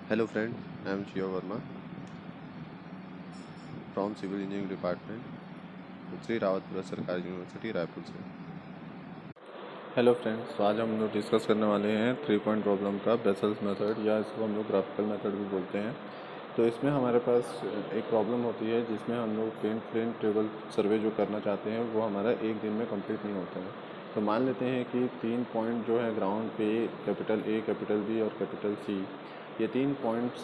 Hello friend, I am Shiva Verma from Civil Engineering Department, Shri Rawatpura सरकारी university Raipur से। Hello friends, तो आज हम लोग डिस्कस करने वाले हैं 3 पॉइंट प्रॉब्लम का बेसल्स मेथड, या इसको हम लोग ग्राफिकल मेथड भी बोलते हैं। तो इसमें हमारे पास एक प्रॉब्लम होती है जिसमें हम लोग प्लेन टेबल सर्वे जो करना चाहते हैं वो हमारा एक दिन में कंप्लीट नहीं होता है। तो मान लेते हैं कि 3 पॉइंट जो है ग्राउंड पे कैपिटल A, कैपिटल B और कैपिटल C, ये 3 पॉइंट्स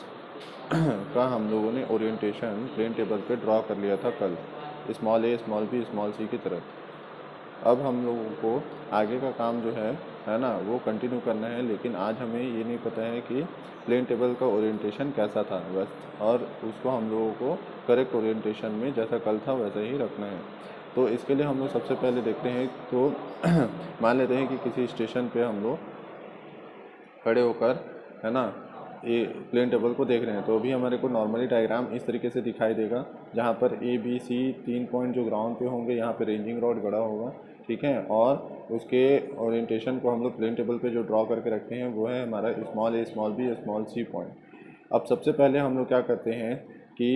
का हम लोगों ने ओरिएंटेशन प्लेन टेबल पे ड्रॉ कर लिया था कल, small a, small b, small c की तरफ। अब हम लोगों को आगे का काम जो है ना, वो कंटिन्यू करना है, लेकिन आज हमें ये नहीं पता है कि प्लेन टेबल का ओरिएंटेशन कैसा था बस, और उसको हम लोगों को करेक्ट ओरिएंटेशन में जैसा कल था वैसा ही रखना है। तो इसके लिए हम लोग सबसे पहले देखते हैं, तो मान लेते हैं कि किसी स्टेशन पे हम लोग खड़े होकर, है ना, ये प्लेन टेबल को देख रहे हैं। तो अभी हमारे को नॉर्मली डायग्राम इस तरीके से दिखाई देगा, जहाँ पर A, B, C 3 पॉइंट जो ग्राउंड पे होंगे, यहाँ पे रेंजिंग रॉड गड़ा होगा, ठीक है। और उसके ओरिएंटेशन को हम लोग प्लेन टेबल पे जो ड्रॉ करके रखते हैं वो है हमारा small a, small b, small c point. अब सबसे पहले हम लोग क्या करते हैं कि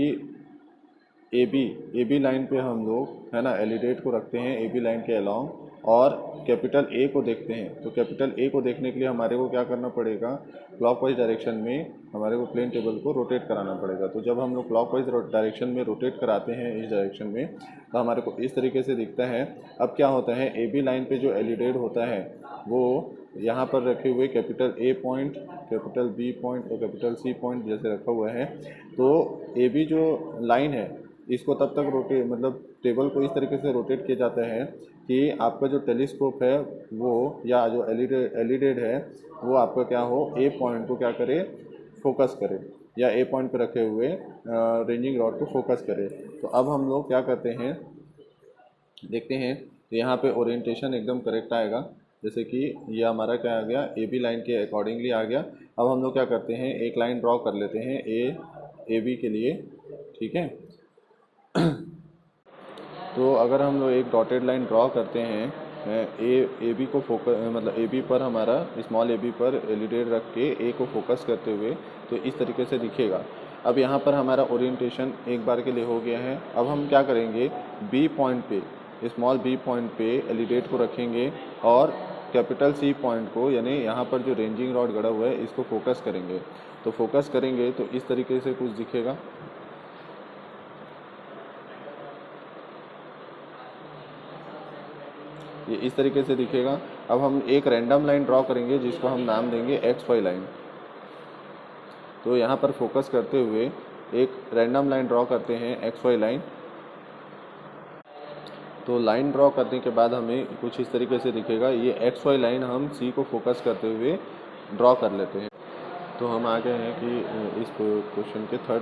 ए बी लाइन पे हम लोग, है ना, एलिडेट को रखते हैं ए बी लाइन के अलोंग, और कैपिटल ए को देखते हैं। तो कैपिटल ए को देखने के लिए हमारे को क्या करना पड़ेगा, क्लॉकवाइज डायरेक्शन में हमारे को प्लेन टेबल को रोटेट कराना पड़ेगा। तो जब हम लोग क्लॉकवाइज डायरेक्शन में रोटेट कराते हैं इस डायरेक्शन में, तो हमारे को इस तरीके से दिखता है। अब क्या होता है, ए बी लाइन पे जो एलिडेट होता है वो यहाँ पर रखे हुए capital A point, capital B point और कैपिटल सी पॉइंट जैसे रखा हुआ है। तो ए बी जो लाइन है इसको तब तक मतलब टेबल को इस तरीके से रोटेट किया जाता है कि आपका जो टेलीस्कोप है वो, या जो एलिडेड है वो आपका क्या हो, ए पॉइंट को क्या करे, फोकस करे, या ए पॉइंट पर रखे हुए रेंजिंग रॉड को फोकस करे। तो अब हम लोग क्या करते हैं, देखते हैं, तो यहाँ पे ओरिएंटेशन एकदम करेक्ट आएगा। जैसे कि ये हमारा क्या आ गया, ए बी लाइन के अकॉर्डिंगली आ गया। अब हम लोग क्या करते हैं, एक लाइन ड्रॉ कर लेते हैं ए बी के लिए, ठीक है। तो अगर हम लोग एक डॉटेड लाइन ड्रॉ करते हैं ए बी को फोकस, मतलब ए बी पर हमारा स्मॉल ए बी पर एलिडेट रख के ए को फोकस करते हुए, तो इस तरीके से दिखेगा। अब यहाँ पर हमारा ओरिएंटेशन एक बार के लिए हो गया है। अब हम क्या करेंगे, बी पॉइंट पे, स्मॉल बी पॉइंट पे एलिडेट को रखेंगे, और कैपिटल सी पॉइंट को, यानी यहाँ पर जो रेंजिंग रॉड गड़ा हुआ है इसको फोकस करेंगे। तो फोकस करेंगे तो इस तरीके से कुछ दिखेगा, ये इस तरीके से दिखेगा। अब हम एक रैंडम लाइन ड्रॉ करेंगे जिसको हम नाम देंगे एक्स वाई लाइन। तो यहाँ पर फोकस करते हुए एक रैंडम लाइन ड्रॉ करते हैं एक्स वाई लाइन। तो लाइन ड्रॉ करने के बाद हमें कुछ इस तरीके से दिखेगा। ये एक्स वाई लाइन हम सी को फोकस करते हुए ड्रॉ कर लेते हैं। तो हम आ गए हैं कि इस क्वेश्चन के थर्ड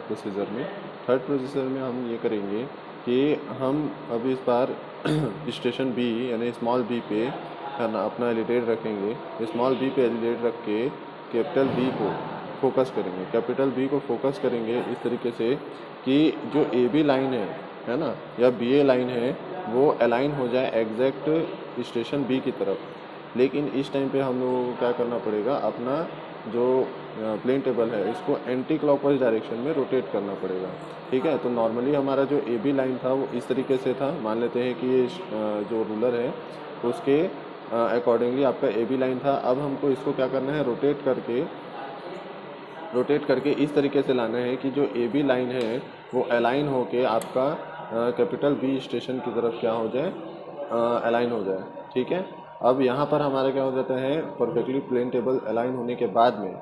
प्रोसीजर में हम ये करेंगे कि हम अब इस बार स्टेशन बी, यानी स्मॉल बी पे, है ना, अपना एलिडेट रखेंगे। स्मॉल बी पे एलिडेट रख के कैपिटल बी को फोकस करेंगे। कैपिटल बी को फोकस करेंगे इस तरीके से कि जो ए बी लाइन है ना, या बी ए लाइन है, वो अलाइन हो जाए एग्जैक्ट स्टेशन बी की तरफ। लेकिन इस टाइम पे हम लोगों को क्या करना पड़ेगा, अपना जो प्लेन टेबल है इसको एंटी क्लॉकवाइज डायरेक्शन में रोटेट करना पड़ेगा, ठीक है। तो नॉर्मली हमारा जो ए बी लाइन था वो इस तरीके से था। मान लेते हैं कि ये जो रूलर है उसके अकॉर्डिंगली आपका ए बी लाइन था। अब हमको इसको क्या करना है, रोटेट करके इस तरीके से लाना है कि जो ए बी लाइन है वो अलाइन होके आपका कैपिटल बी स्टेशन की तरफ क्या हो जाए, अलाइन हो जाए, ठीक है। अब यहाँ पर हमारा क्या हो जाता है, परफेक्टली प्लेन टेबल अलाइन होने के बाद में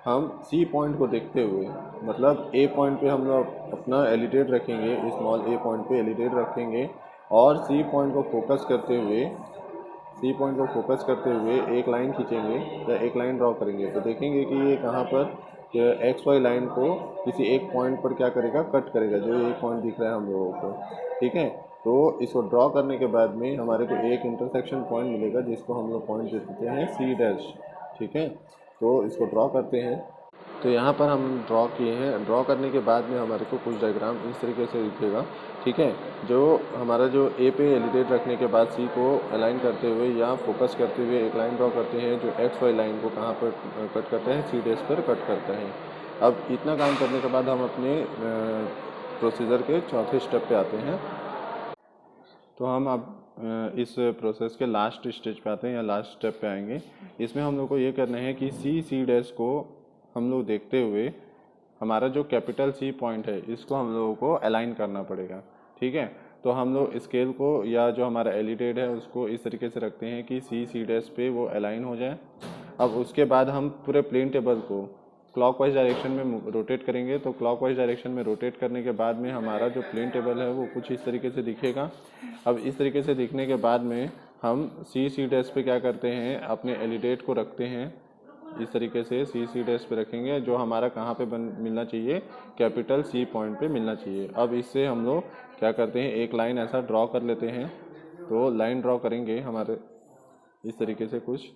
हम सी पॉइंट को देखते हुए, मतलब ए पॉइंट पे हम लोग अपना एलिडेट रखेंगे, स्मॉल ए पॉइंट पे एलिडेट रखेंगे, और सी पॉइंट को फोकस करते हुए एक लाइन खींचेंगे या एक लाइन ड्रॉ करेंगे। तो देखेंगे कि ये कहाँ पर एक्स वाई लाइन को किसी एक पॉइंट पर क्या करेगा, कट करेगा, जो ये पॉइंट दिख रहा है हम लोगों को, ठीक है। तो इसको ड्रॉ करने के बाद में हमारे को एक इंटरसेक्शन पॉइंट मिलेगा जिसको हम लोग पॉइंट दे देते हैं सी डैश, ठीक है। तो इसको ड्रॉ करते हैं। तो यहाँ पर हम ड्रॉ किए हैं। ड्रॉ करने के बाद में हमारे को कुछ डायग्राम इस तरीके से दिखेगा, ठीक है। जो हमारा जो ए पे एलिडेट रखने के बाद सी को अलाइन करते हुए या फोकस करते हुए एक लाइन ड्रॉ करते हैं जो एक्स वाई लाइन को कहाँ पर कट करता है, सी डैश पर कट करता है, अब इतना काम करने के बाद हम अपने प्रोसीजर के चौथे स्टेप पे आते हैं। तो हम अब इस प्रोसेस के लास्ट स्टेज पे आते हैं या लास्ट स्टेप पे आएंगे। इसमें हम लोग को ये करना है कि सी डैश को हम लोग देखते हुए हमारा जो कैपिटल सी पॉइंट है इसको हम लोगों को अलाइन करना पड़ेगा। ठीक है, तो हम लोग स्केल को या जो हमारा एलिडेड है उसको इस तरीके से रखते हैं कि सी डैश पे वो अलाइन हो जाए। अब उसके बाद हम पूरे प्लेन टेबल को क्लॉकवाइज डायरेक्शन में रोटेट करेंगे। तो क्लॉकवाइज डायरेक्शन में रोटेट करने के बाद में हमारा जो प्लेन टेबल है वो कुछ इस तरीके से दिखेगा। अब इस तरीके से दिखने के बाद में हम सी डैश पे क्या करते हैं, अपने एलिडेट को रखते हैं इस तरीके से सी डैश पे रखेंगे, जो हमारा कहाँ पे मिलना चाहिए, कैपिटल सी पॉइंट पे मिलना चाहिए। अब इससे हम लोग क्या करते हैं, एक लाइन ऐसा ड्रॉ कर लेते हैं। तो लाइन ड्रॉ करेंगे हमारे इस तरीके से कुछ,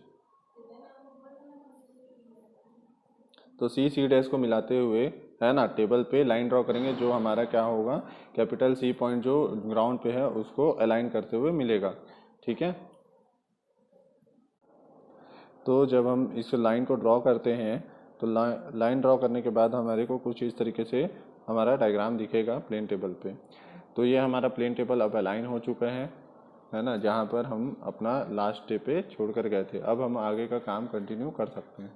तो सी डैश को मिलाते हुए है ना टेबल पे लाइन ड्रॉ करेंगे, जो हमारा क्या होगा, कैपिटल सी पॉइंट जो ग्राउंड पे है उसको अलाइन करते हुए मिलेगा। ठीक है, तो जब हम इस लाइन को ड्रॉ करते हैं तो लाइन ड्रॉ करने के बाद हमारे को कुछ इस तरीके से हमारा डायग्राम दिखेगा प्लेन टेबल पे। तो ये हमारा प्लेन टेबल अब अलाइन हो चुका है ना, जहाँ पर हम अपना लास्ट स्टेप पे छोड़ कर गए थे। अब हम आगे का काम कंटिन्यू कर सकते हैं।